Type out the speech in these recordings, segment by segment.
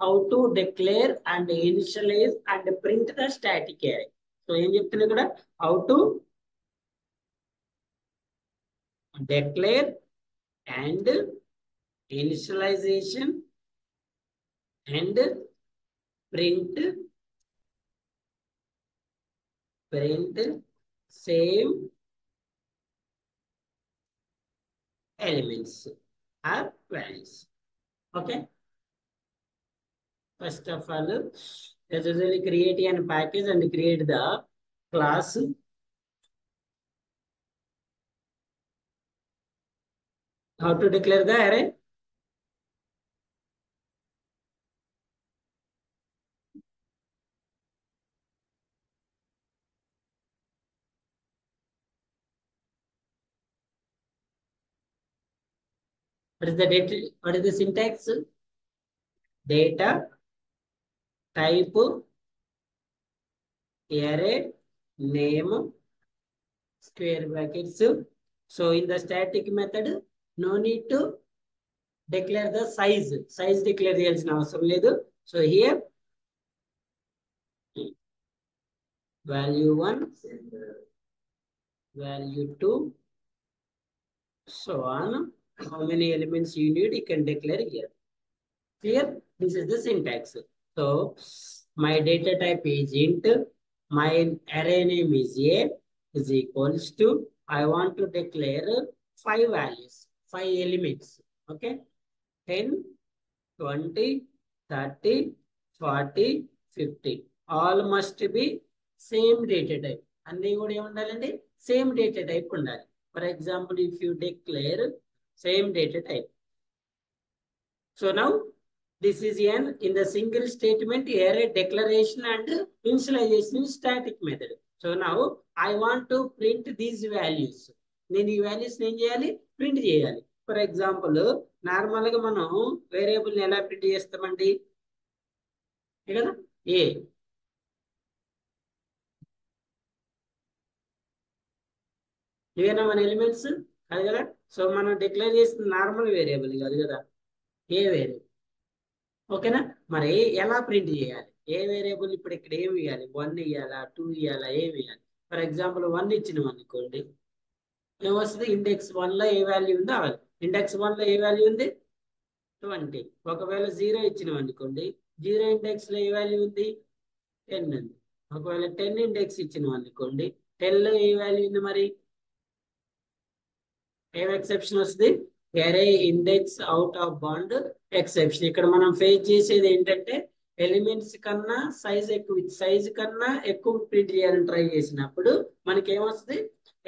how to declare and initialize and print the static array. So ఏం చెప్తున్నా ఇక్కడ how to declare and initialization and print same elements or values. Okay. First of all, let's usually create a package and create the class. How to declare the array? What is the data? What is the syntax? Data type array name square brackets. So in the static method, no need to declare the size. Size declare చేయాల్సిన అవసరం లేదు. So here value 1, value 2, so on. How many elements you need, you can declare here. Clear? This is the syntax. So my data type is int. My array name is a is equals to, I want to declare 5 values, 5 elements. Okay. 10, 20, 30, 40, 50. All must be same data type. అన్నీ కూడా ఏముండాలండి? Same data type ఉండాలి. For example, if you declare same data type. So now this is an in the single statement array declaration and initialization static method. So now I want to print these values. నేను ఈ values ఏం చేయాలి? Print చేయాలి. For example normal గా మనం variable ఎలా print చేస్తామండి? కదా ఏ ఇవేనా మన ఎలిమెంట్స్ అది కదా. సో మనం డిక్లేర్ చేసిన నార్మల్ వేరియబుల్ కాదు కదా, ఏ వేరియబుల్. ఓకేనా? మరి ఎలా ప్రింట్ చేయాలి? ఏ వేరియబుల్ ఇప్పుడు ఇక్కడ ఏమి ఇవ్వాలి? 1 ఇవ్వాలా, 2 ఇవ్వాలా, ఏమి ఇవ్వాలి? ఫర్ ఎగ్జాంపుల్ 1 ఇచ్చినాం అనుకోండి, ఏమొస్తుంది? ఇండెక్స్ 1 లో ఏ వాల్యూ ఉందో అవ్వాలి. ఇండెక్స్ 1 లో ఏ వాల్యూ ఉంది? 20. ఒకవేళ 0 ఇచ్చినాం అనుకోండి, 0 ఇండెక్స్ లో ఏ వాల్యూ ఉంది? 10 ఉంది. ఒకవేళ 10 ఇండెక్స్ ఇచ్చినాం అనుకోండి, 10 లో ఏ వాల్యూ ఉంది? మరి ఏం ఎక్సెప్షన్ వస్తుంది? array index out of bound exception. ఇక్కడ మనం ఫేస్ చేసేది ఏంటంటే ఎలిమెంట్స్ కన్నా సైజ్ కన్నా ఎక్కువ ప్రింట్ చేయాలని ట్రై చేసినప్పుడు మనకి ఏమొస్తుంది?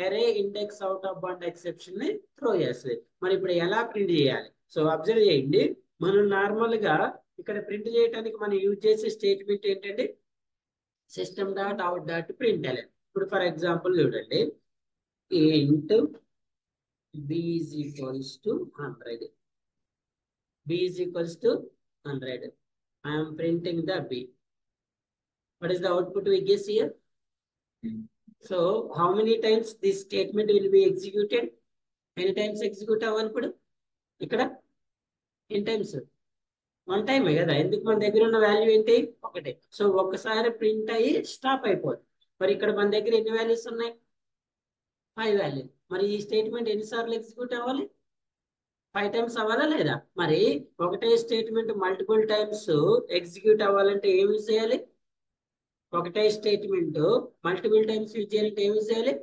array index out of bound exception ని త్రో చేస్తుంది. మరి ఇప్పుడు ఎలా ప్రింట్ చేయాలి? సో అబ్జర్వ్ చేయండి. మనం నార్మల్ గా ఇక్కడ ప్రింట్ చేయడానికి మనం యూజ్ చేసే స్టేట్మెంట్ ఏంటంటే system dot out dot println. ఇప్పుడు ఫర్ ఎగ్జాంపుల్ చూడండి, ఇంట్ b is equals to 100. b is equals to 100. I am printing the b. What is the output we guess here? So how many times this statement will be executed? Many times execute అవ్వనప్పుడు ఇక్కడ ఎన్ని times? 1 time కదా. ఎందుకు? మన దగ్గర ఉన్న value ఏంటి? 1. So ఒక్కసారి print అయ్యి స్టాప్ అయిపోతుంది. మరి ఇక్కడ మన దగ్గర ఎన్ని వాల్యూస్ ఉన్నాయి? 5 వాల్యూస్. మరి ఈ స్టేట్మెంట్ ఎన్నిసార్లు ఎగ్జిక్యూట్ అవ్వాలి? 5 టైమ్స్ అవ్వాలా లేదా? మరి ఒకటే స్టేట్మెంట్ మల్టిపుల్ టైమ్స్ ఎగ్జిక్యూట్ అవ్వాలంటే ఏం యూజ్ చేయాలి? ఒకటే స్టేట్మెంట్ మల్టిపుల్ టైమ్స్ యూజ్ చేయాలంటే ఏం యూజ్ చేయాలి?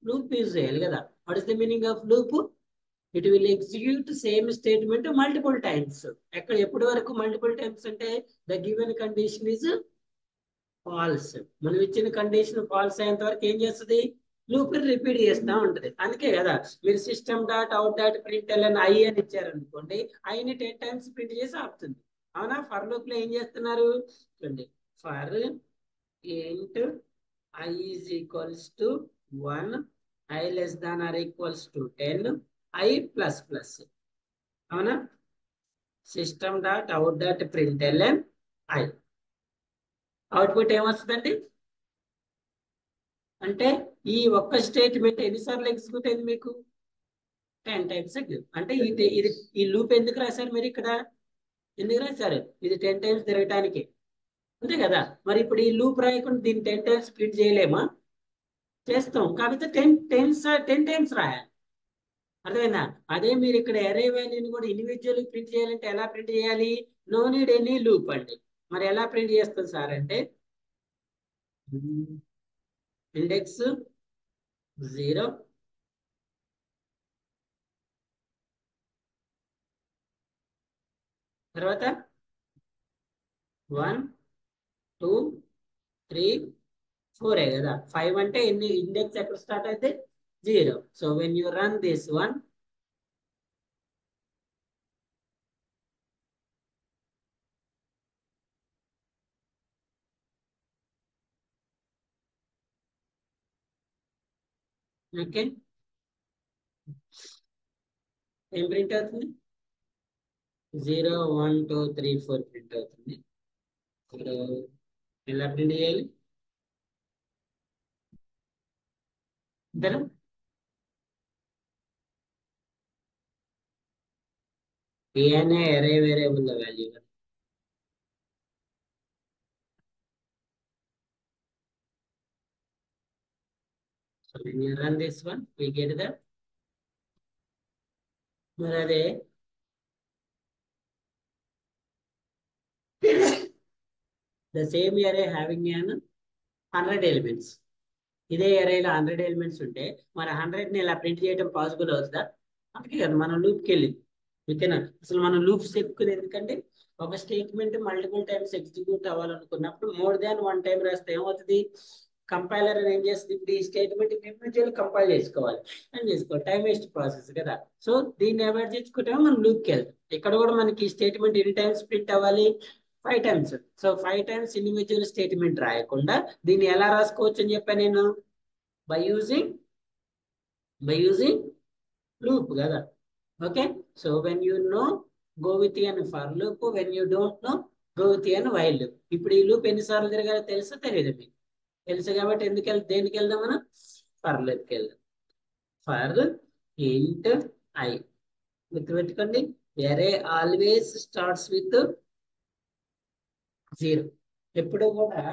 లూప్ యూజ్ చేయాలి కదా. What is the meaning of loop? It will execute same statement multiple times. ఎప్పటి వరకు మల్టిపుల్ టైమ్స్ అంటే the given condition is false. మనం ఇచ్చిన కండిషన్ ఫాల్స్ అయ్యేంత వరకు ఏం చేస్తుంది? లూప్ రిపీట్ చేస్తూ ఉంటది. అందుకే కదా మీరు system dot out dot println I అని ఇచ్చారనుకోండి, ఐని 10 టైమ్స్ ప్రింట్ చేసి ఆపుతుంది. అవునా? ఫర్ లూప్ లో ఏం చేస్తున్నారు చూడండి, for int i is equals to 1, i less than or equals to 10, i plus plus. అవునా? System dot out dot println i. Output ఏమొస్తుందండి? అంటే ఈ ఒక్క స్టేట్మెంట్ ఎన్నిసార్లు ఎగ్జిక్యూట్ అయింది మీకు? 10 టైమ్స్ ఎగ్జిక్యూట్. అంటే ఈ లూప్ ఎందుకు రాశారు మీరు ఇక్కడ? ఎందుకు రాశారు? ఇది 10 టైమ్స్ తిరగటానికి, అంతే కదా. మరి ఇప్పుడు ఈ లూప్ రాయకుండా దీన్ని 10 టైమ్స్ ప్రింట్ చేయలేమా? చేస్తాం, కాకపోతే 10 టైమ్స్ రాయాలి. అర్థమైందా? అదే మీరు ఇక్కడ అరే వాల్యూని కూడా ఇండివిజువల్ ప్రింట్ చేయాలంటే ఎలా ప్రింట్ చేయాలి? నో నీడ్ ఎనీ లూప్ అండి. మరి ఎలా ప్రింట్ చేస్తాం సార్ అంటే, ఇండెక్స్ 0, తర్వాత 1, 2, 3, 4 కదా. 5 అంటే ఎన్ని ఇండెక్స్ ఎక్కడ స్టార్ట్ అయితే 0. So when you run this one, okay, ఏం ప్రింట్ అవుతుంది? 0, 1, 2, 3, 4 ప్రింట్ అవుతుంది. ఇప్పుడు ఎలా ప్రింట్ చేయాలి? ఇద్దరు ఏ అనే అరే variable value. So when you run this one, we get the, మరి అదే the same array having an 100 elements. ఇదే అరేలో 100 ఎలిమెంట్స్ ఉంటే మరి 100ని ఇలా ప్రింట్ చేయడం పాసిబుల్ అవుతుందా? అందుకే కదా మనం లూప్కి వెళ్ళింది. ఓకేనా? అసలు మనం లూప్స్ చెప్పుకునేది ఎందుకంటే, ఒక స్టేట్మెంట్ మల్టిపుల్ టైమ్స్ ఎగ్జిక్యూట్ అవ్వాలనుకున్నప్పుడు మోర్ దాన్ 1 టైం రాస్తే ఏమవుతుంది? కంపైలర్ ఏం చేస్తుంది? ఇప్పుడు ఈ స్టేట్మెంట్ ఇండివిజువల్ కంపైల్ చేసుకోవాలి అని చేసుకోవాలి, టైం వేస్ట్ ప్రాసెస్ కదా. సో దీన్ని అవాయిడ్ చేసుకుంటే మనం లూప్కి వెళ్తాం. ఇక్కడ కూడా మనకి ఈ స్టేట్మెంట్ ఎన్ని టైమ్స్ ప్రింట్ అవ్వాలి? 5 times. So 5 times individual statement రాయకుండా దీన్ని ఎలా రాసుకోవచ్చు అని చెప్పాను నేను? by using by using loop కదా. Okay, so when you know, go with an for loop. when you don't know, go with an while loop. ఇప్పుడు ఈ లూప్ ఎన్నిసార్లు తిరగాలో తెలుసా తెలియదు? మీకు తెలుసు కాబట్టి దేనికి వెళ్దాం మనం? ఫర్ లూప్కి వెళ్దాం. For int I. గుర్తుపెట్టుకోండి, array ఆల్వేస్ స్టార్ట్స్ విత్ 0. ఎప్పుడు కూడా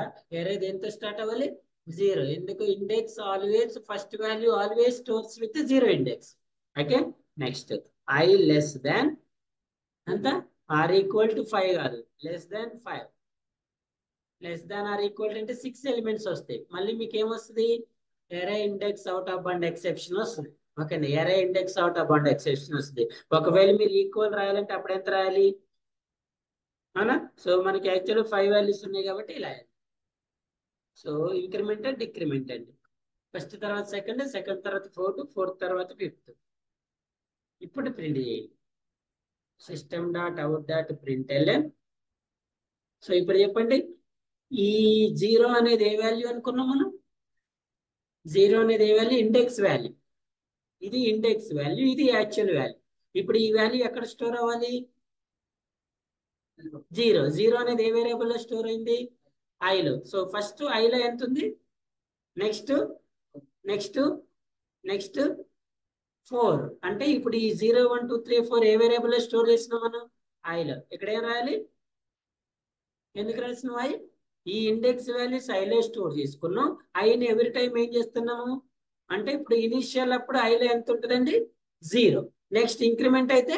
array దేంతో స్టార్ట్ అవ్వాలి? 0. ఎందుకు? Index always first value always stores with 0 index. Okay, next i less than అంత ఆర్ ఈక్వల్ టు 5 కాదు, less than 5. Less than or equal to అంటే 6 elements వస్తాయి. మళ్ళీ మీకు ఏమొస్తుంది? Array index out of bound exception వస్తుంది. ఓకేనా? Array index out of bound exception వస్తుంది. ఒకవేళ మీరు ఈక్వల్ రాయాలంటే అప్పుడు ఎంత రాయాలి? అవునా? సో మనకి యాక్చువల్ 5 వాల్యూస్ ఉన్నాయి కాబట్టి ఇలా. సో ఇంక్రిమెంట్ అండ్ డిక్రిమెంట్ అండి. ఫస్ట్ తర్వాత సెకండ్, సెకండ్ తర్వాత ఫోర్త్, ఫోర్త్ తర్వాత ఫిఫ్త్. ఇప్పుడు ప్రింట్ చేయండి. System dot out dot println. So ఇప్పుడు చెప్పండి, ఈ 0 అనేది ఏ వాల్యూ అనుకున్నాం మనం? 0 అనేది ఏ వాల్యూ? Index value. ఇది ఇండెక్స్ వాల్యూ, ఇది యాక్చువల్ వాల్యూ. ఇప్పుడు ఈ వాల్యూ ఎక్కడ స్టోర్ అవ్వాలి? 0. 0 అనేది ఏ వేరియబుల్ లో స్టోర్ అయింది? ఐలో. సో ఫస్ట్ ఐలో ఎంత ఉంది? Next next next 4. అంటే ఇప్పుడు ఈ 0, 1, 2, 3, 4 ఏ వేరియబుల్ లో స్టోర్ చేసినాం మనం? ఐలో. ఇక్కడ ఏం రాయాలి? ఎందుకు రాసిన ఐ? ఈ ఇండెక్స్ వాల్యూస్ ఐలో స్టోర్ చేసుకున్నాం. ఐని ఎవ్రీ టైం ఏం చేస్తున్నాము అంటే, ఇప్పుడు ఇనిషియల్ అప్పుడు ఐలో ఎంత ఉంటుందండి? 0. నెక్స్ట్ ఇంక్రిమెంట్ అయితే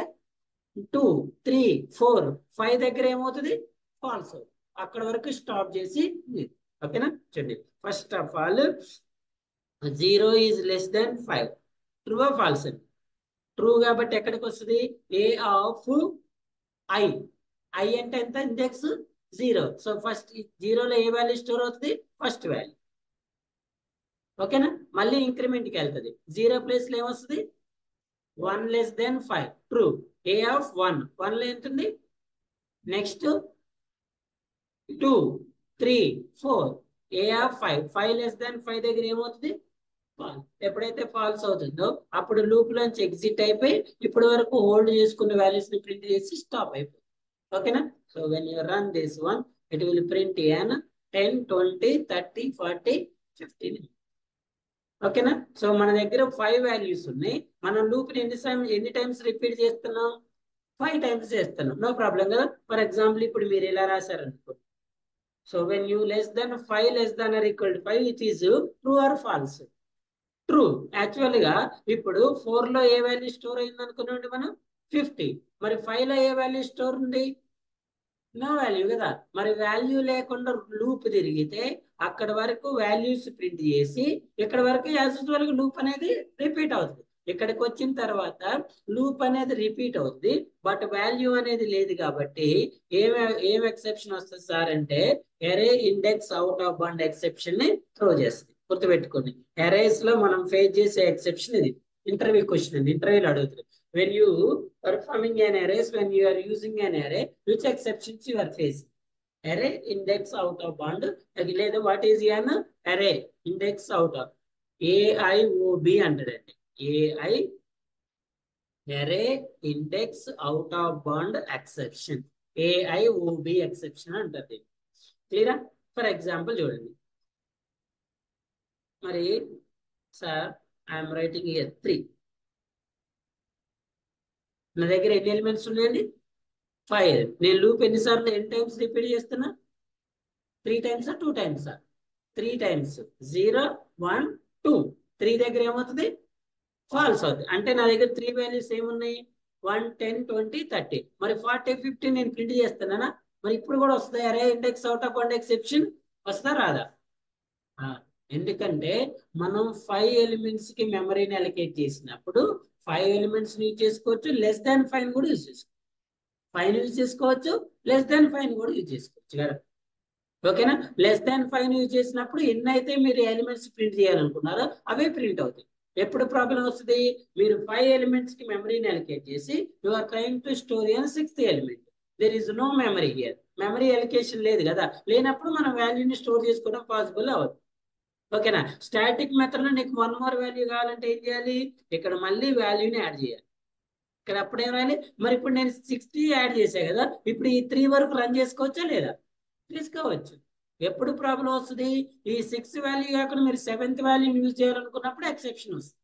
2, 3, 4, 5 దగ్గర ఏమవుతుంది? ఫాల్స్. అక్కడ వరకు స్టాప్ చేసి, ఓకేనా? చూడండి, first of all 0 is less than 5. True ఆ ఫాల్స్? ట్రూ కాబట్టి ఎక్కడికి వస్తుంది? ఏ ఆఫ్ ఐ. ఐ అంటే ఎంత? ఇండెక్స్ 0. సో ఫస్ట్ 0లో ఏ వాల్యూ స్టోర్ అవుతుంది? First value. ఓకేనా? మళ్ళీ ఇంక్రిమెంట్కి వెళ్తుంది. 0 ప్లేస్ లో ఏమొస్తుంది? 1 less then 5. True. A of 1. 1 లో ఎంత ఉంది? Next 2, 3, 4. A of 5. 5 less then 5 దగ్గర ఏమవుతుంది? ఎప్పుడైతే ఫాల్స్ అవుతుందో అప్పుడు లూప్ లోంచి ఎగ్జిట్ అయిపోయి ఇప్పటి వరకు హోల్డ్ చేసుకున్న వాల్యూస్ ని ప్రింట్ చేసి స్టాప్ అయిపోతుంది. ఓకేనా? So when you run this one, it will print an 10, 20, 30, 40, 15. ఓకేనా? సో మన దగ్గర 5 వాల్యూస్ ఉన్నాయి. మనం లూప్ ని ఎన్ని టైమ్స్ రిపీట్ చేస్తున్నాం? 5 టైమ్స్ చేస్తాను, నో ప్రాబ్లం కదా. ఫర్ ఎగ్జాంపుల్ ఇప్పుడు మీరు ఇలా రాశారనుకో, so when you less then 5 less then or equal to 5 it is true or false? True. Actual గా ఇప్పుడు 4 లో ఏ వాల్యూ స్టోర్ అయింది అనుకున్నాండి మనం? 50. మరి 5 లో ఏ వాల్యూ స్టోర్ ఉంది? నో వాల్యూ కదా. మరి వాల్యూ లేకుండా లూప్ తిరిగితే అక్కడ వరకు వాల్యూస్ ప్రింట్ చేసి ఇక్కడ వరకు యాజ్ యూజువల్ లూప్ అనేది రిపీట్ అవుతుంది. ఇక్కడికి వచ్చిన తర్వాత లూప్ అనేది రిపీట్ అవుతుంది, బట్ వాల్యూ అనేది లేదు కాబట్టి ఏం ఏం ఎక్సెప్షన్ వస్తుంది సార్ అంటే array index out of bound exception ని త్రో చేస్తుంది. గుర్తుపెట్టుకోండి, ఎరేస్ లో మనం ఫేస్ చేసే ఎక్సెప్షన్ ఇది. ఇంటర్వ్యూ క్వశ్చన్ ఇది, ఇంటర్వ్యూలో అడుగుతుంది. When you performing an arrays, when you are using an array, which exceptions you are facing? Array index out of bound. Again, what is an array index out of? AIOB under it. AI array index out of bound exception. AIOB exception under it. Clear? For example, చూడండి. మరి sir, I am writing here 3. నా దగ్గర ఎన్ని elements ఉన్నాయండి? 5. నేను loop ఎన్నిసార్లు ఎన్ని times repeat చేస్తున్నా? 3 టైమ్సా 2 టైమ్సా? 3 టైమ్స్. 0 1 2. 3 దగ్గర ఏమవుతుంది? ఫాల్స్ అవుతుంది. అంటే నా దగ్గర 3 వాల్యూస్ ఏమున్నాయి? 1 10 20 30. మరి 40 50 నేను ప్రింట్ చేస్తున్నానా? మరి ఇప్పుడు కూడా వస్తుంది అరే index out of bound exception. వస్తుందా రాదా? ఎందుకంటే మనం 5 ఎలిమెంట్స్ కి మెమరీని అలొకేట్ చేసినప్పుడు 5 ఎలిమెంట్స్ యూజ్ చేసుకోవచ్చు, లెస్ దాన్ 5 కూడా యూజ్ చేసుకోవచ్చు. 5 యూజ్ చేసుకోవచ్చు, లెస్ దాన్ 5 కూడా యూజ్ చేసుకోవచ్చు కదా. ఓకేనా? లెస్ దాన్ 5 యూజ్ చేసినప్పుడు ఎన్ని అయితే మీరు ఎలిమెంట్స్ ప్రింట్ చేయాలనుకున్నారో అవే ప్రింట్ అవుతాయి. ఎప్పుడు ప్రాబ్లం వస్తుంది? మీరు 5 ఎలిమెంట్స్ కి మెమరీని అలొకేట్ చేసి you are trying to store in 6th element. There is no memory here. Memory allocation లేదు కదా. లేనప్పుడు మనం వాల్యూని స్టోర్ చేసుకోవడం పాసిబుల్ అవ్వదు. ఓకేనా? స్టాటిక్ మెథడ్ లో నీకు 1 మోర్ వాల్యూ కావాలంటే ఏం చేయాలి? ఇక్కడ మళ్ళీ వాల్యూని యాడ్ చేయాలి. ఇక్కడ అప్పుడు ఏం రాయాలి? మరి ఇప్పుడు నేను 60 యాడ్ చేసా కదా, ఇప్పుడు ఈ 3 వరకు రన్ చేసుకోవచ్చా లేదా? తీసుకోవచ్చు. ఎప్పుడు ప్రాబ్లం వస్తుంది? ఈ 6 వాల్యూ కాకుండా మీరు 7th వాల్యూ యూజ్ చేయాలనుకున్నప్పుడు ఎక్సెప్షన్ వస్తుంది.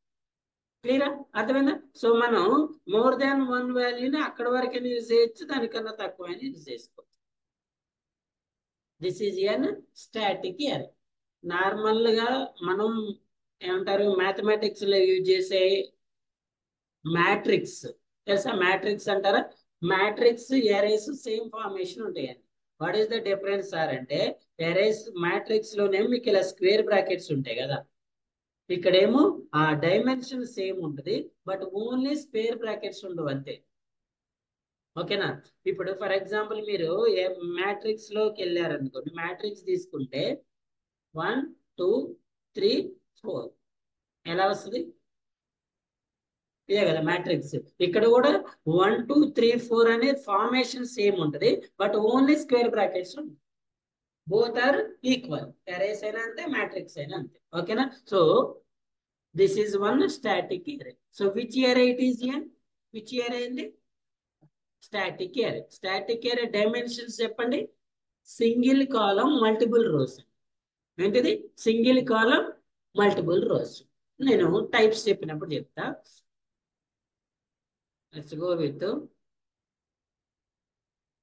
క్లియరా? అర్థమైందా? సో మనం మోర్ దాన్ 1 వాల్యూని అక్కడ వరకు యూజ్ చేయొచ్చు, దానికన్నా తక్కువ యూజ్ చేసుకోవచ్చు. This is an static error. Normal గా మనం ఏమంటారు మ్యాథమెటిక్స్ లో యూజ్ చేసే మ్యాట్రిక్స్ తెలుసా? మ్యాట్రిక్స్ అంటారా? మ్యాట్రిక్స్ ఎరేస్ సేమ్ ఫార్మేషన్ ఉంటాయండి. What is the difference sir అంటే ఎరేస్ మ్యాట్రిక్స్ లోనేమో మీకు ఇలా స్క్వేర్ బ్రాకెట్స్ ఉంటాయి కదా, ఇక్కడేమో ఆ డైమెన్షన్ సేమ్ ఉంటుంది, బట్ ఓన్లీ స్క్వేర్ బ్రాకెట్స్ ఉండవు అంతే. ఓకేనా? ఇప్పుడు ఫర్ ఎగ్జాంపుల్ మీరు మ్యాట్రిక్స్ లోకి వెళ్ళారనుకోండి, మ్యాట్రిక్స్ తీసుకుంటే 1 2 3 4 ఎలా వస్తుంది? ఇదే కదా మ్యాట్రిక్స్. ఇక్కడ కూడా 1 2 3 4 అనే ఫార్మేషన్ సేమ్ ఉంటుంది, బట్ ఓన్లీ స్క్వేర్ బ్రాకెట్స్ ఉంటుంది. Both are equal. అరేస్ అయినా అంతే, మ్యాట్రిక్స్ అయినా అంతే. ఓకేనా? So this is one static array. So which array it is here? Which array అండి? Static array. Static array dimensions చెప్పండి. Single column multiple rows. ఏంటిది? Single column multiple rows. నేను types చెప్పినప్పుడు చెప్తా. Let's go with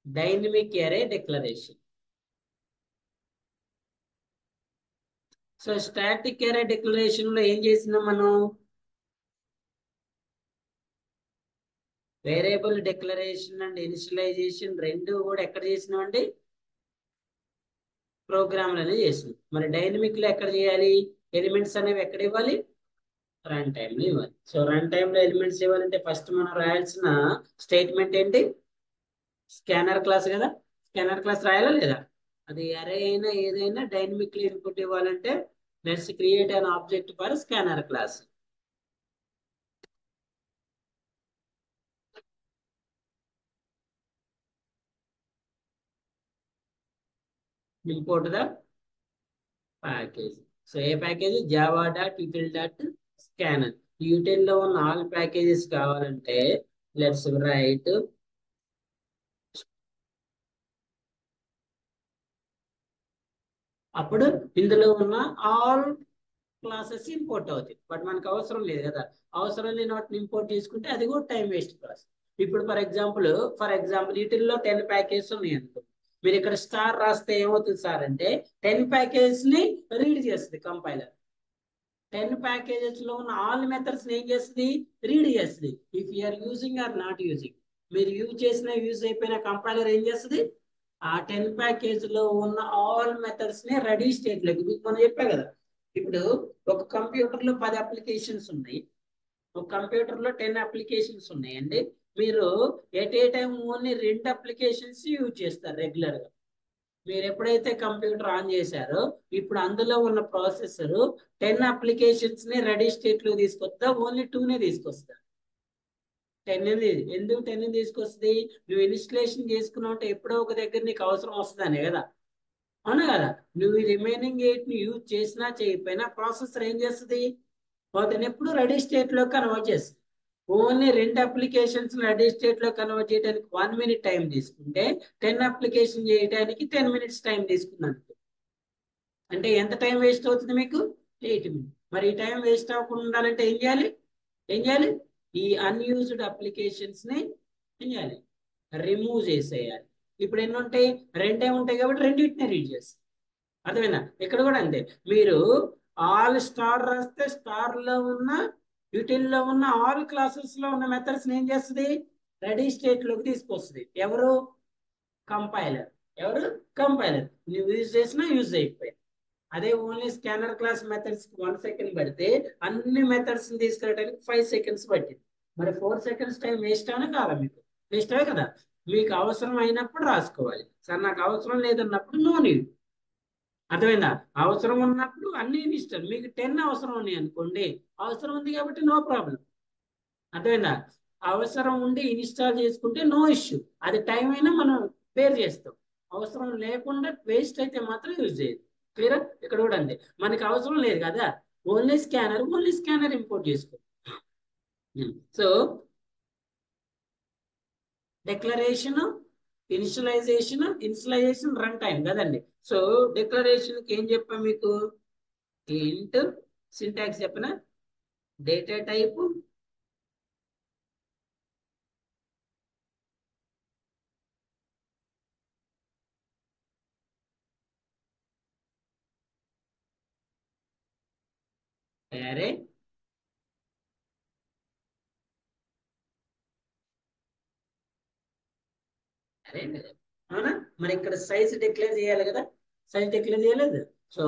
dynamic array declaration. So static array declaration లో ఏం చేసినాం మనం? వేరియబుల్ డిక్లరేషన్ అండ్ ఇనిషియలైజేషన్ రెండు కూడా ఎక్కడ చేసినామండి? ప్రోగ్రామ్లోనే చేసినాం. మరి డైనమిక్ లో ఎక్కడ చేయాలి? ఎలిమెంట్స్ అనేవి ఎక్కడ ఇవ్వాలి? రన్ టైమ్ లో ఇవ్వాలి. సో రన్ టైమ్ లో ఎలిమెంట్స్ ఇవ్వాలంటే ఫస్ట్ మనం రాయాల్సిన స్టేట్మెంట్ ఏంటి? స్కానర్ క్లాస్ కదా. స్కానర్ క్లాస్ రాయాలా లేదా? అది అరే అయినా ఏదైనా డైనమిక్ లో ఇన్పుట్ ఇవ్వాలంటే let's create an object for scanner class. Import the package. So A package? Java dot util dot scanner. Util లో ఉన్న ఆల్ ప్యాకేజెస్ కావాలంటే లెట్స్ రైట్ అప్పుడు ఇందులో ఉన్న ఆల్ క్లాసెస్ ఇంపోర్ట్ అవుతాయి. బట్ మనకు అవసరం లేదు కదా. అవసరం లేని వాటిని ఇంపోర్ట్ చేసుకుంటే అది కూడా టైం వేస్ట్ ప్రాసెస్. ఇప్పుడు ఫర్ ఎగ్జాంపుల్ వీటిల్లో 10 ప్యాకేజ్ ఉన్నాయి అనుకో. మీరు ఇక్కడ స్టార్ రాస్తే ఏమవుతుంది సార్ అంటే 10 ప్యాకేజ్ ని రీడ్ చేస్తుంది కంపైలర్. 10 ప్యాకేజెస్ లో ఉన్న ఆల్ మెథడ్స్ ఏం చేస్తుంది, రీడ్ చేస్తుంది. If you're using or not using, మీరు యూజ్ అయిపోయిన కంపైలర్ ఏం చేస్తుంది, ఆ 10 ప్యాకేజ్ లో ఉన్న ఆల్ మెథడ్స్ ని రెడీ స్టేట్ లోకి, మీకు మనం చెప్పా కదా. ఇప్పుడు ఒక కంప్యూటర్ లో 10 అప్లికేషన్స్ ఉన్నాయి, ఒక కంప్యూటర్ లో 10 అప్లికేషన్స్ ఉన్నాయండి. మీరు at a time only 2 applications use చేస్తారు రెగ్యులర్ గా. మీరు ఎప్పుడైతే కంప్యూటర్ ఆన్ చేశారో ఇప్పుడు అందులో ఉన్న ప్రాసెసర్ 10 అప్లికేషన్స్ ని రెడీ స్టేట్ లో తీసుకొస్తా, ఓన్లీ 2 నే తీసుకొస్తా. 10 ఎందుకు 10 తీసుకొస్తుంది, నువ్వు ఇన్స్టలేషన్ చేసుకున్నావు అంటే ఎప్పుడో ఒక దగ్గర నీకు అవసరం వస్తుందనే కదా, అవునా కదా. నువ్వు ఈ రిమైనింగ్ 8 ని యూజ్ చేసినా చేయకపోయినా ప్రాసెసర్ ఏం చేస్తుంది, వాటిని ఎప్పుడు రెడీ స్టేట్ లో కన్వర్ట్ చేస్తుంది. ఓన్లీ 2 అప్లికేషన్స్ రెడీ స్టేట్ లో కన్వర్ట్ చేయడానికి 1 మినిట్ టైం తీసుకుంటే 10 అప్లికేషన్ చేయడానికి 10 మినిట్స్ టైం తీసుకున్నాను. అంటే ఎంత టైం వేస్ట్ అవుతుంది మీకు, 8 మినిట్స్. మరి ఈ టైం వేస్ట్ అవ్వకుండా ఉండాలంటే ఏం చేయాలి, ఈ అన్యూజ్డ్ అప్లికేషన్స్ ని ఏం చేయాలి, రిమూవ్ చేసేయాలి. ఇప్పుడు ఎన్ని ఉంటాయి, 2 ఉంటాయి కాబట్టి రెండింటిని రీడ్ చేస్తాం. అర్థమైందా. ఇక్కడ కూడా అంతే, మీరు ఆల్ స్టార్ రాస్తే స్టార్ లో ఉన్న యూటిల్లో ఉన్న ఆల్ క్లాసెస్ లో ఉన్న మెథడ్స్ ఏం చేస్తుంది, రెడీ స్టేట్ లోకి తీసుకొస్తుంది. కంపైలర్ నువ్వు యూజ్ చేసినా యూజ్ అయిపోయింది. అదే only scanner class methods 1 second పడితే అన్ని మెథడ్స్ తీసుకెళ్ళడానికి 5 సెకండ్స్ పట్టింది. మరి 4 సెకండ్స్ టైం వేస్ట్ అయినా కాదా, మీకు వేస్ట్ అవే కదా. మీకు అవసరం అయినప్పుడు రాసుకోవాలి సార్, నాకు అవసరం లేదన్నప్పుడు నో నీడ్. అర్థమైందా. అవసరం ఉన్నప్పుడు అన్ని ఇష్టం. మీకు 10 అవసరం ఉన్నాయి అనుకోండి, అవసరం ఉంది కాబట్టి నో ప్రాబ్లం. అర్థమైందా. అవసరం ఉండి ఇన్స్టాల్ చేసుకుంటే నో ఇష్యూ, అది టైం అయినా మనం పేర్ చేస్తాం. అవసరం లేకుండా వేస్ట్ అయితే మాత్రం యూజ్ చేయదు. క్లియర్. ఇక్కడ కూడా అంతే, మనకి అవసరం లేదు కదా, ఓన్లీ స్కానర్ ఇంపోర్ట్ చేసుకో. So declaration, initialization run time కదండి. సో డిక్లరేషన్ కి ఏం చెప్పా మీకు, ఇంట్ సింటాక్స్ చెప్పిన, డేటా టైప్, array, అవునా. మరి ఇక్కడ సైజ్ డిక్లేర్ చేయాలి కదా, సైజ్ డిక్లేర్ చేయలేదు. సో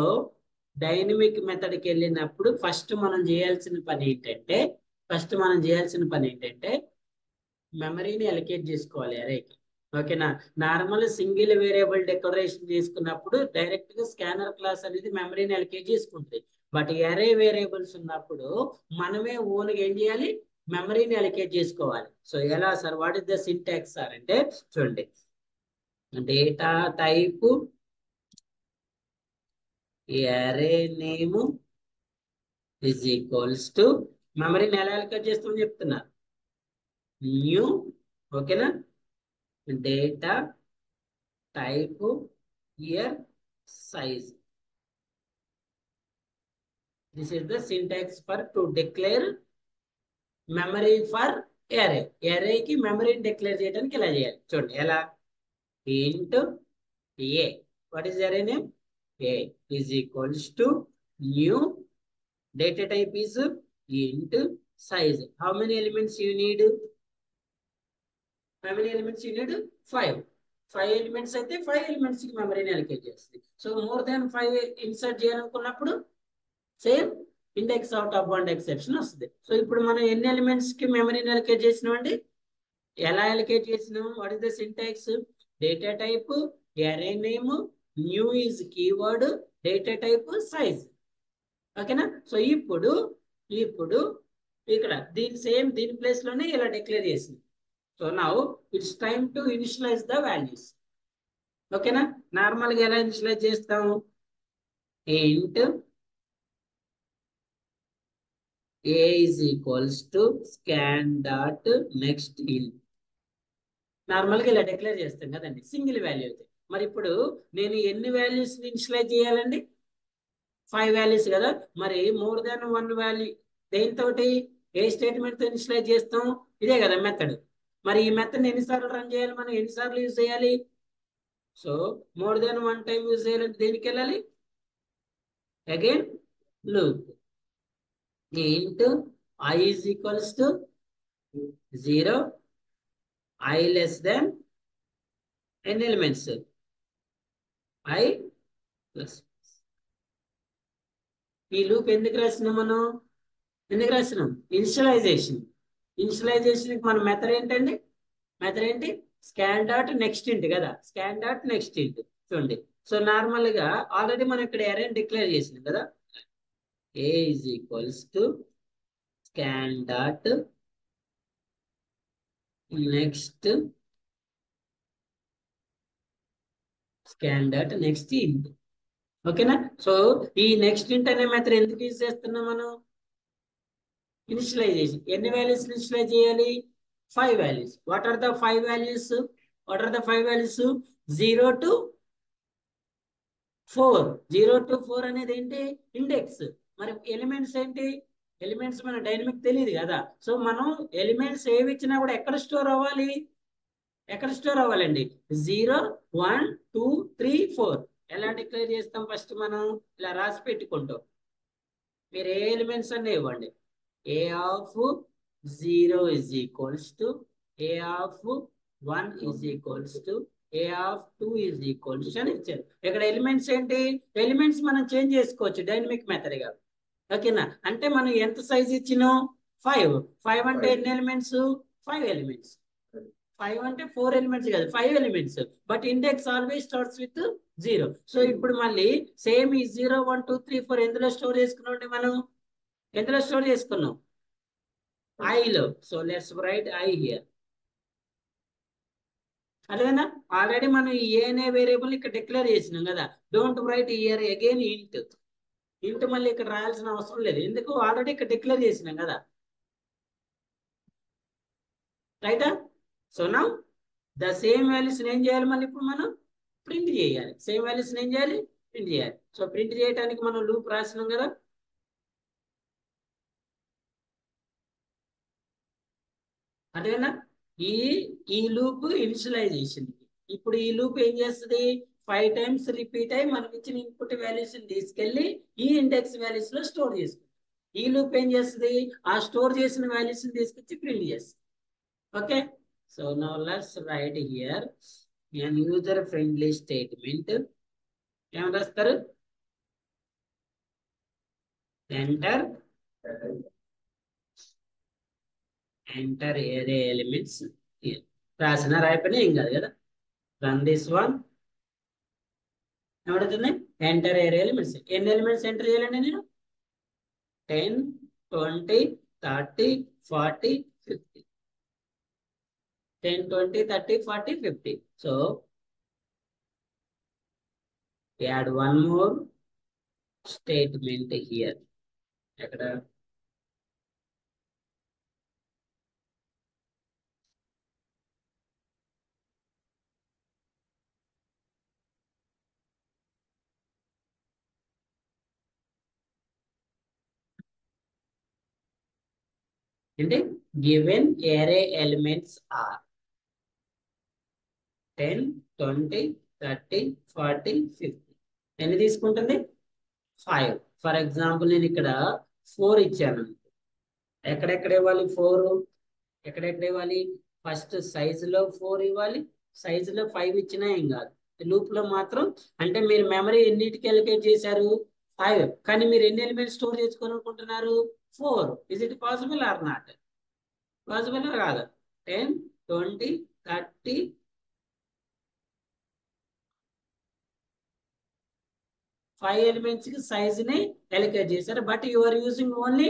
డైనమిక్ మెథడ్కి వెళ్ళినప్పుడు ఫస్ట్ మనం చేయాల్సిన పని ఏంటంటే మెమరీని అలొకేట్ చేసుకోవాలి అరేకి. ఓకేనా. నార్మల్ సింగిల్ వేరియబుల్ డెకరేషన్ చేసుకున్నప్పుడు డైరెక్ట్ గా స్కానర్ క్లాస్ అనేది మెమరీని అలొకేట్ చేసుకుంటుంది. బట్ అరే వేరియబుల్స్ ఉన్నప్పుడు మనమే ఓన్ గా ఏం చేయాలి, మెమరీని అలొకేట్ చేసుకోవాలి. సో ఎలా sir, what is the syntax sir అంటే చూడండి, డేటా టైప్ అరే నేమ్ ఇజ్ ఈక్వల్స్ టు, మెమరీని ఎలా అలొకేట్ చేస్తామని చెప్తున్నా, న్యూ, ఓకేనా, data type year size. This is the syntax for to declare memory for array. Array కి మెమరీ డిక్లేర్ చేయడానికి ఇలా చేయాలి. చూడండి ఎలా, int a, what is array name, a is equals to new, data type is int, size. How many elements you need, 5. 5 elements అయితే 5 elements కి మెమరీని allocate చేస్తుంది. సో మోర్ దాన్ 5 ఇన్సర్ట్ చేయాలనుకున్నప్పుడు same index out of bound exception వస్తుంది. So ఇప్పుడు మనం ఎన్ని elements కి మెమరీని అలొకేట్ చేసినామండి, ఎలా అలొకేట్ చేసినాం, what is the syntax, data type అరే name, new is keyword, data type size. ఓకేనా. సో ఇప్పుడు ఇక్కడ దీని ప్లేస్ లోనే ఇలా డిక్లేర్ చేసింది. So now it's time to initialise the values. ఓకేనా. నార్మల్ గా ఎలా ఇనిషియలైజ్ చేస్తాము, ఇంట్ a is equals to scan dot next in. Normal గా ఇలా డిక్లేర్ చేస్తాం కదండి, సింగిల్ వాల్యూ అయితే. మరి ఇప్పుడు నేను ఎన్ని వాల్యూస్ ఇనిషియలైజ్ చేయాలండి, 5 వాల్యూస్ కదా. మరి మోర్ దాన్ 1 వాల్యూ దేనితోటి, ఏ స్టేట్మెంట్ తో ఇనిషియలైజ్ చేస్తాం, ఇదే కదా మెథడ్. మరి ఈ మెథడ్ ఎన్నిసార్లు రన్ చేయాలి, మనం ఎన్నిసార్లు యూజ్ చేయాలి? So more than one time use చేయాలంటే దేనికి వెళ్ళాలి? Again loop into I is equals to 0, I less than n elements, I plus. ఈ లూప్ ఎందుకు రాసినాం మనం? ఎందుకు రాసినాం? ఇనిషియలైజేషన్. ఇనిషియలైజేషన్ మన మెథడ్ ఏంటండి? మెథడ్ ఏంటి? స్కాన్ డాట్ నెక్స్ట్ ఇంట్ కదా, స్కాన్ డాట్ నెక్స్ట్ ఇంట్. చూడండి, సో నార్మల్ గా ఆల్రెడీ మనం ఇక్కడ అరే డిక్లేర్ చేసినాం కదా, A is equals to scan dot next int. ఓకేనా? సో ఈ నెక్స్ట్ ఇంట్ అనే మెథడ్ ఎందుకు యూజ్ చేస్తున్నాం మనం? ఇనిషియలైజేషన్. ఎన్ని వాల్యూస్ ఇనిషియలైజ్ చేయాలి? 5 values. What are the 5 values? 0 to 4. 0 to 4 అనేది ఏంటి? ఇండెక్స్. మరి ఎలిమెంట్స్ ఏంటి? ఎలిమెంట్స్ మన డైనమిక్ తెలియదు కదా, సో మనం ఎలిమెంట్స్ ఏవి ఇచ్చినా కూడా ఎక్కడ స్టోర్ అవ్వాలి? ఎక్కడ స్టోర్ అవ్వాలండి? 0, 1, 2, 3, 4. ఎలా డిక్లేర్ చేస్తాం? ఫస్ట్ మనం ఇలా రాసి పెట్టుకుంటాం. మీరు ఏ ఎలిమెంట్స్ అన్నీ ఇవ్వండి. A of 0 is equals to A of 1 is equals to A of 2 is equals to అని ఇచ్చారు. ఇక్కడ ఎలిమెంట్స్ ఏంటి? ఎలిమెంట్స్ మనం చేంజ్ చేసుకోవచ్చు డైనమిక్ మెథడ్ గా. ఓకేనా? అంటే మనం ఎంత సైజ్ ఇచ్చినాం? 5 అంటే ఎన్ని ఎలిమెంట్స్? 5 ఎలిమెంట్స్. 5 అంటే 4 ఎలిమెంట్స్ కాదు, 5 elements. But index always starts with 0. So ఇప్పుడు మళ్ళీ సేమ్ ఈ 0, 1, 2, 3, 4 ఎందులో స్టోర్ చేసుకున్నాం? మనం ఎందులో స్టోర్ చేసుకున్నాం? I లో. So let's write I here. అదేనా? ఆల్రెడీ మనం ఈ ఏ అనే వేరియబుల్ ఇక్కడ డిక్లేర్ చేసినాం కదా, డోంట్ రైట్ హియర్ అగైన్ ఇంట్. ఇంట్ మళ్ళీ ఇక్కడ రాయాల్సిన అవసరం లేదు, ఎందుకు? ఆల్రెడీ ఇక్కడ డిక్లేర్ చేసినాం కదా, రైటా? So now the same values ఏం చేయాలి? మళ్ళీ ఇప్పుడు మనం ప్రింట్ చేయాలి. సేమ్ వాల్యూస్ ఏం చేయాలి? ప్రింట్ చేయాలి. సో ప్రింట్ చేయడానికి మనం లూప్ రాసినాం కదా, అదేనా? ఈ లూప్ ఇనిషియలైజేషన్. ఇప్పుడు ఈ లూప్ ఏం చేస్తుంది? 5 టైమ్స్ రిపీట్ అయ్యి మనకి ఇచ్చిన ఇన్పుట్ వాల్యూస్ తీసుకెళ్లి ఈ ఇండెక్స్ వాల్యూస్ లో స్టోర్ చేసుకుంటుంది. ఈ లూప్ ఏం చేస్తుంది? ఆ స్టోర్ చేసిన వాల్యూస్ తీసుకొచ్చి ప్రింట్ చేస్తుంది. Okay, so now let's write here an user friendly statement. ఏం రాస్తారు? Enter array elements. రాసిన రాయిపోయినా ఏం కాదు కదా. Run this one. ఏమడుతుంది? Enter array elements. ఎన్ని ఎలిమెంట్స్ ఎంటర్ చేయాలండి నేను? 10, 20, 30, 40, 50. 10, 20, 30, 40, 50. So we add one more statement here. ఎక్కడ? అంటే గివెన్ array elements are 10, 20, 30, 40, 50. ఎన్ని తీసుకుంటుంది? 5. ఫర్ ఎగ్జాంపుల్ నేను ఇక్కడ 4 ఇచ్చాను. ఎక్కడెక్కడ ఇవ్వాలి 4? ఎక్కడెక్కడ ఇవ్వాలి? ఫస్ట్ సైజులో 4 ఇవ్వాలి, సైజులో 5 ఇచ్చినా ఏం కాదు. లూప్ లో మాత్రం అంటే మీరు మెమరీ ఎన్నిటికి అలొకేట్ చేశారు? 5. కానీ మీరు ఎన్ని ఎలిమెంట్స్ స్టోర్ చేసుకోవాలనుకుంటున్నారు? 4. Is it possible or not? Possible కాదు. 10, 20, 30, 5 ఎలిమెంట్స్ కి సైజ్ ని అలొకేట్ చేశారు. But you are using only,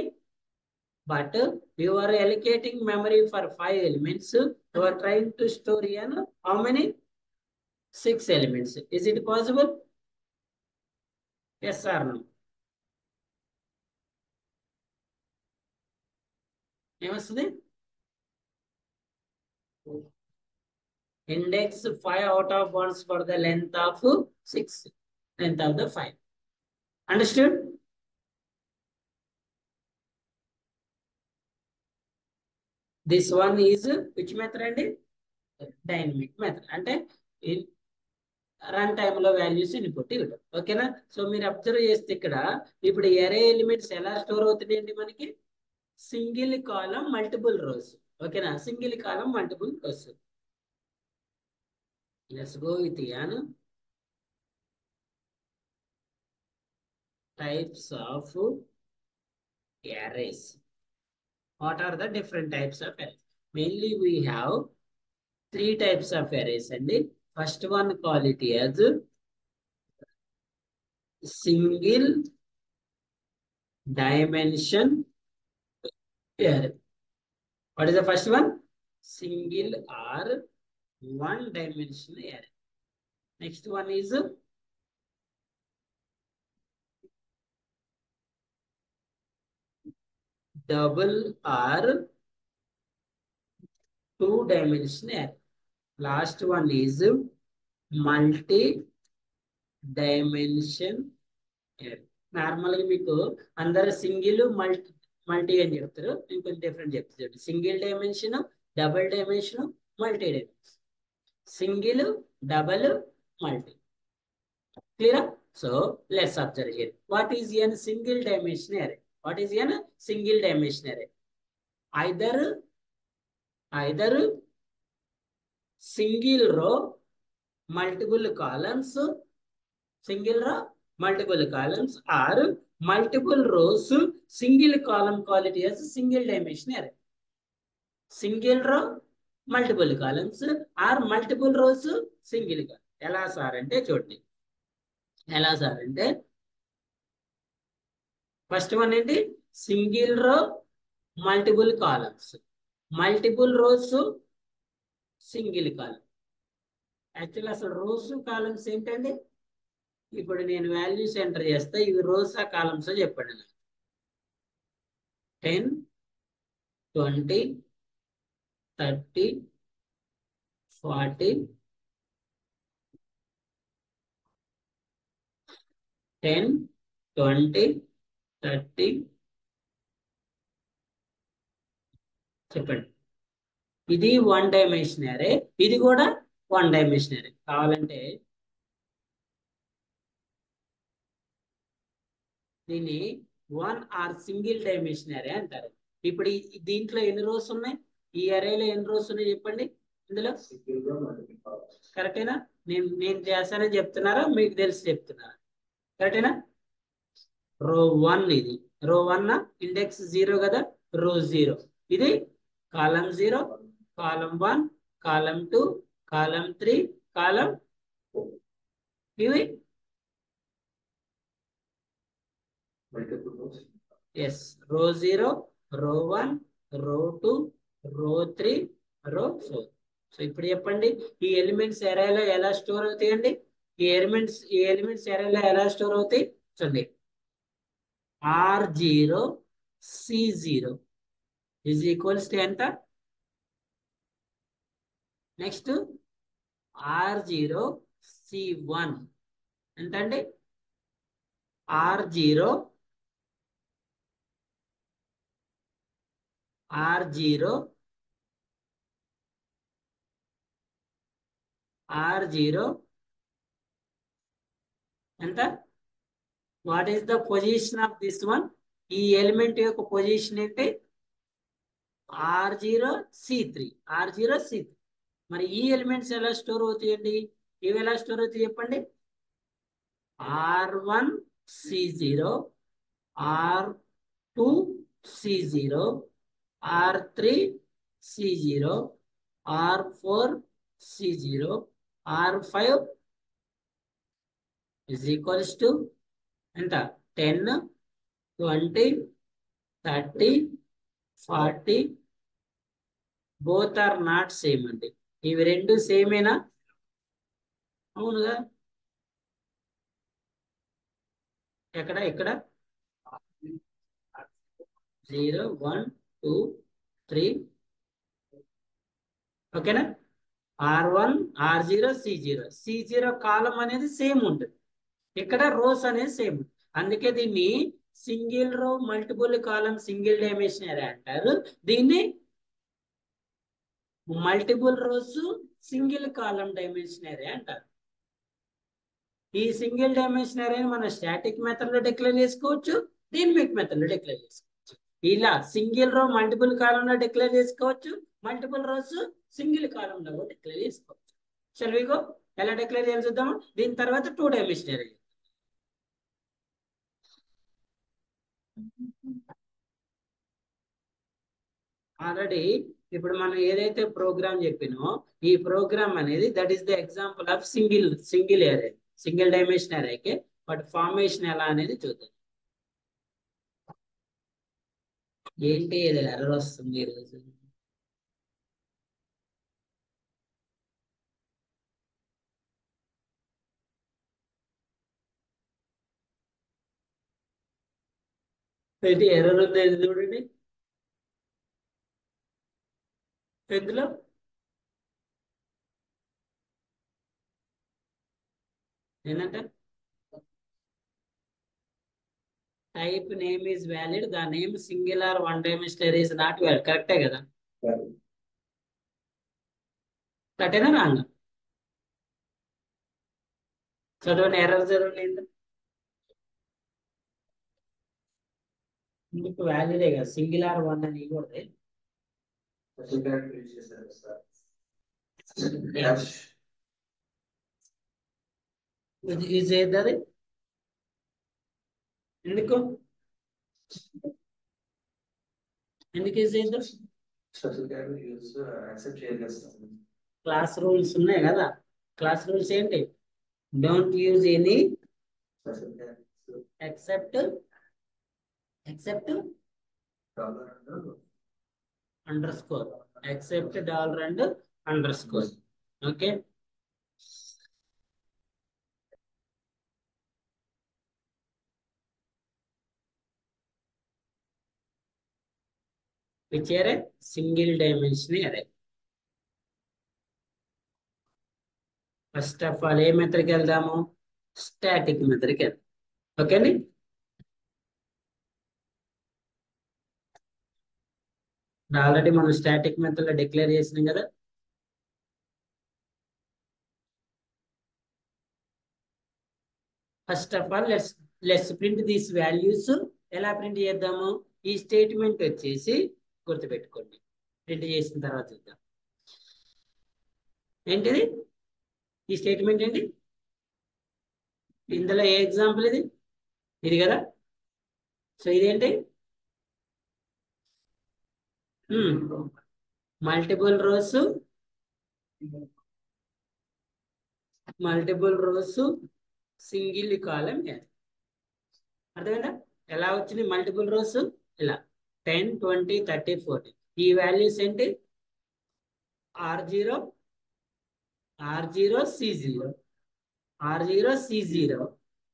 but you are allocating memory for 5 elements. You are trying to store in how many? 6 elements. Is it possible? Yes or no? ఏమొస్తుంది? Index 5 out of 1 for the length of 6. Length of the 5. Understood? This one is which method అండి? Dynamic method. అంటే run time లో values input ఇవ్వడం. ఓకేనా? So మీరు observe చేస్తే ఇక్కడ ఇప్పుడు ఎరే ఎలిమెంట్స్ ఎలా స్టోర్ అవుతున్నాయండి మనకి? Single column multiple rows. ఓకేనా? Single column multiple rows. Let's go with an types of arrays. What are the different types of arrays? Mainly we have three types of arrays, and the first one call it as single dimension array. What is the first one? Single or one dimension array. Next one is double or two dimension array. Last one is multi dimension array. నార్మల్గా మీకు అందరు single multi అని చెప్తారు, నేను కొంచెం different చెప్తాను. Single dimension, double dimension, multi dimension. Single, double, multi. Clear? So let's observe here. What is an single dimension array? What is an single dimension array? Either single row multiple columns, single row multiple columns, or multiple rows single column, call it as single dimension array. Single row multiple columns or multiple rows single column. ఎలా sir అంటే చూడండి, ఎలా sir అంటే first one ఏంటి? Single row multiple columns, multiple rows single column. Actual అసలు rows columns ఏంటండి? ఇప్పుడు నేను వాల్యూస్ ఎంటర్ చేస్తా, ఇవి రోస్ ఆ కాలమ్స్ చెప్పండి నాకు. 10, 20, 30, 40, 10, 20, 30 చెప్పండి. ఇది వన్ డైమెన్షన్ అరే, ఇది కూడా వన్ డైమెన్షన్ అరే. కావాలంటే దీన్ని one or single dimension array అంటారు. ఇప్పుడు దీంట్లో ఎన్ని రోస్ ఉన్నాయి? ఈ అరేలో ఎన్ని రోస్ ఉన్నాయి చెప్పండి. ఇందులో కరెక్టేనా? నేను చేస్తానని చెప్తున్నారా, మీకు తెలిసి చెప్తున్నారా? కరెక్టేనా? రో 1 ఇది. రో 1 ఇండెక్స్ 0 కదా, రో 0. ఇది కాలం 0, కాలం 1, కాలం 2, కాలం 3, కాలం ఇవి ఎస్, రో 0, రో 1, రో 2, రో 3, రో 4. సో ఇప్పుడు చెప్పండి, ఈ ఎలిమెంట్స్ ఎరేలో ఎలా స్టోర్ అవుతాయండి? ఈ ఎలిమెంట్స్ ఎరేలో ఎలా స్టోర్ అవుతాయి చూడండి. R0 C0 is equals to ఎంత? నెక్స్ట్ R0 C1 ఎంత అండి? R0 ఎంత? What is the position of this one? ఈ ఎలిమెంట్ యొక్క పొజిషన్ ఏంటి? R0 C3. R0 C3. మరి ఈ ఎలిమెంట్స్ ఎలా స్టోర్ అవుతాయండి? ఇవి ఎలా స్టోర్ అవుతాయి చెప్పండి. R1 C0, R2 C0, R3 C0, R4 C0, R5 is equals to ఎంత? 10, 20, 30, 40. బోత్ ఆర్ నాట్ సేమ్ అండి. ఇవి రెండు సేమేనా? అవునుగా. ఎక్కడ ఇక్కడ 0, 1, 2, 3. ఓకేనా? R1, R0, C0 కాలం అనేది సేమ్ ఉంటుంది. ఇక్కడ రోస్ అనేది సేమ్. అందుకే దీన్ని సింగిల్ రో మల్టిపుల్ కాలం సింగిల్ డైమెన్షన్ అరే అంటారు. దీన్ని multiple rows single column dimension array అంటారు. ఈ సింగిల్ డైమెన్షన్ అరేని మనం స్టాటిక్ మెథడ్ లో డిక్లేర్ చేసుకోవచ్చు, డైనమిక్ మెథడ్ లో డిక్లేర్ చేసుకోవచ్చు. ఇలా సింగిల్ రో మల్టిపుల్ కాలం లో డిక్లేర్ చేసుకోవచ్చు, మల్టిపుల్ రోస్ సింగిల్ కాలం లో డిక్లేర్ చేసుకోవచ్చు. షల్ వి గో, ఎలా డిక్లేర్ చేయాలి చూద్దామా. దీని తర్వాత 2 డైమెన్షన్ అరే. ఆల్రెడీ ఇప్పుడు మనం ఏదైతే ప్రోగ్రామ్ చెప్పినో ఈ ప్రోగ్రామ్ అనేది that is the example of single అరే, సింగిల్ డైమెన్షన్ అరేకి. బట్ ఫార్మేషన్ ఎలా అనేది చూద్దాం. ఏంటి ఇది ఎర్రర్ వస్తుంది ఈరోజు. ఏంటి ఎర్రర్ ఉంది, ఇది చూడండి ఎందులో. ఏంటంటే type name is valid, the name singular one dimensional is not valid. కరెక్టే కదా? కరెక్టేనా రాంగ్? చదవండి, ఎర్రర్ చదవండి ఏంటో. ఇందుకు వ్యాలిడే కదా, సింగులర్ వన్ అని ఇవ్వకూడదు. ఇది ఏదది ఎందుకు ఎందుకు ఈజ్ ఏదో క్లాస్ రూల్స్ ఉన్నాయి కదా. క్లాస్ రూల్స్ ఏంటి? Don't use any except under score, except dollar and under score. Okay, which అరే సింగిల్ డైమెన్షన్ అరే. ఫస్ట్ ఆఫ్ ఆల్ ఏ మెథడ్కి వెళ్దాము? స్టాటిక్ మెథడ్కి వెళ్దాం. ఓకే అండి. ఆల్రెడీ మనం స్టాటిక్ మెథడ్ లో డిక్లేర్ చేసినాం కదా. First of all let's print these values. ఎలా ప్రింట్ చేద్దాము? ఈ స్టేట్మెంట్ వచ్చేసి గుర్తుపెట్టుకోండి, ప్రింట్ చేసిన తర్వాత చూద్దాం. ఏంటిది ఈ స్టేట్మెంట్? ఏంటి ఇందులో ఏ ఎగ్జాంపుల్ ఇది? ఇది కదా. సో ఇదేంటి? Multiple rows, single column. అర్థమైందా? ఎలా వచ్చింది మల్టిపుల్ రోస్? ఇలా 10 20 30 40. ఈ వాల్యూస్ ఏంటి? R0 R0 C0 R0 C0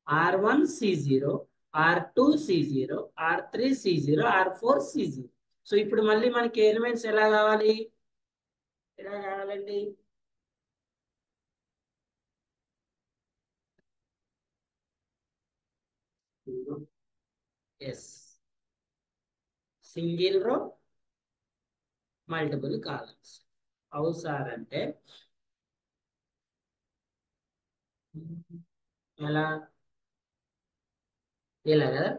R1 C0 R2 C0 R3 C0 R4 C0. So ఇప్పుడు మళ్ళీ మనకి ఎలిమెంట్స్ ఎలా కావాలి? ఎలా కావాలండి? Yes, single row multiple columns. How sir అంటే ఎలా? ఇలా కదా.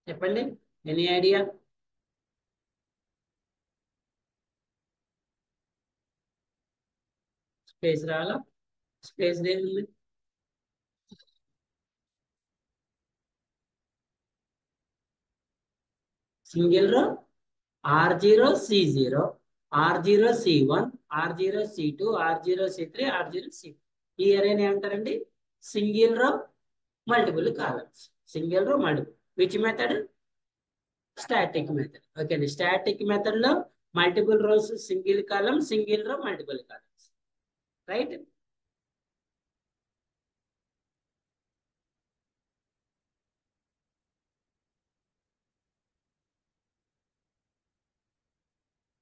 చెప్పండి, ఎనీ ఐడియా? స్పేస్ రావాలా? స్పేస్ ఏముంది? Single row R0 C0 R0 C1 R0 C2 R0 C3 R0 C. ఈ అరేని ఏమంటారండి? Single row multiple columns. Single row multiple. Which method? Static method. Okay అండి, స్టాటిక్ మెథడ్ లో multiple rows single column, single row multiple columns. Right?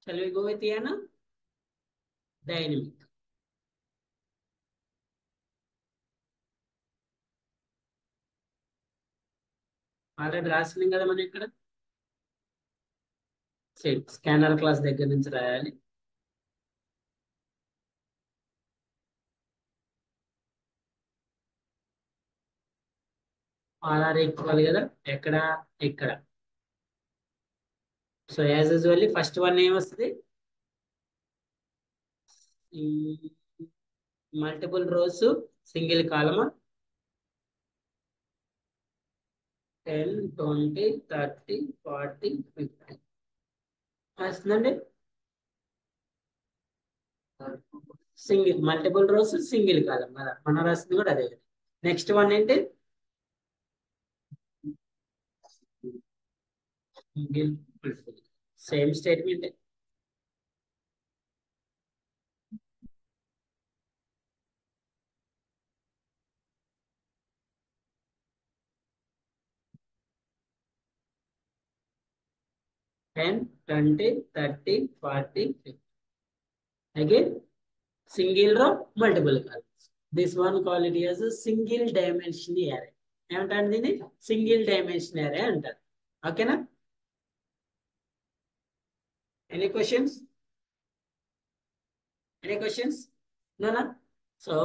Shall we go with Yana? Dynamic. Already రాసినాం కదా మనం ఇక్కడ. Scanner class దగ్గర నుంచి రాయాలి. Are equal కదా ఎక్కడ, ఇక్కడ. So as usually first one ఏమొస్తుంది, మల్టిపుల్ రోస్ సింగిల్ కాలమ్ 10 20 30 40 50 వస్తుందండి. Single multiple rows single column కదా, మన రాసింది కూడా అదే. నెక్స్ట్ వన్ ఏంటి, single same statement. Ten 20 30 40 50 again single row multiple columns. This one call it as single dimension array. ఏమంటారు దీన్ని, సింగిల్ డైమెన్షన్ అరే అంటారు. ఓకేనా, any questions, any questions, no no. So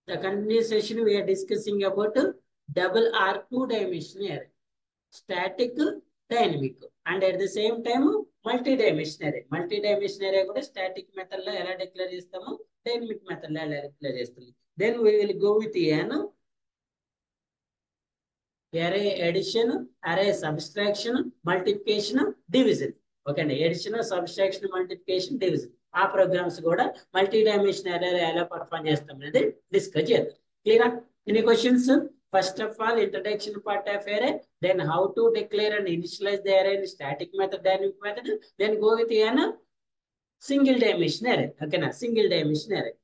the continuous session we are discussing about double or two dimensional array, static, dynamic, and at the same time multi-dimensional array. Multi-dimensional array కూడా static method లో ఎలా declare చేస్తాము, dynamic method లో ఎలా declare చేస్తాము. Then we will go with an array addition, array subtraction, multiplication, division. Okay అండి, addition, subtraction, multiplication, division, ఆ programs కూడా మల్టీ డైమెన్షన్ అరే ఎలా పర్ఫామ్ చేస్తాం అనేది డిస్కస్ చేద్దాం. క్లియరా, any questions? First of all introduction part of array, then how to declare and initialize the array in static method, dynamic method, then go with an single dimension array. ఓకేనా, single dimension array.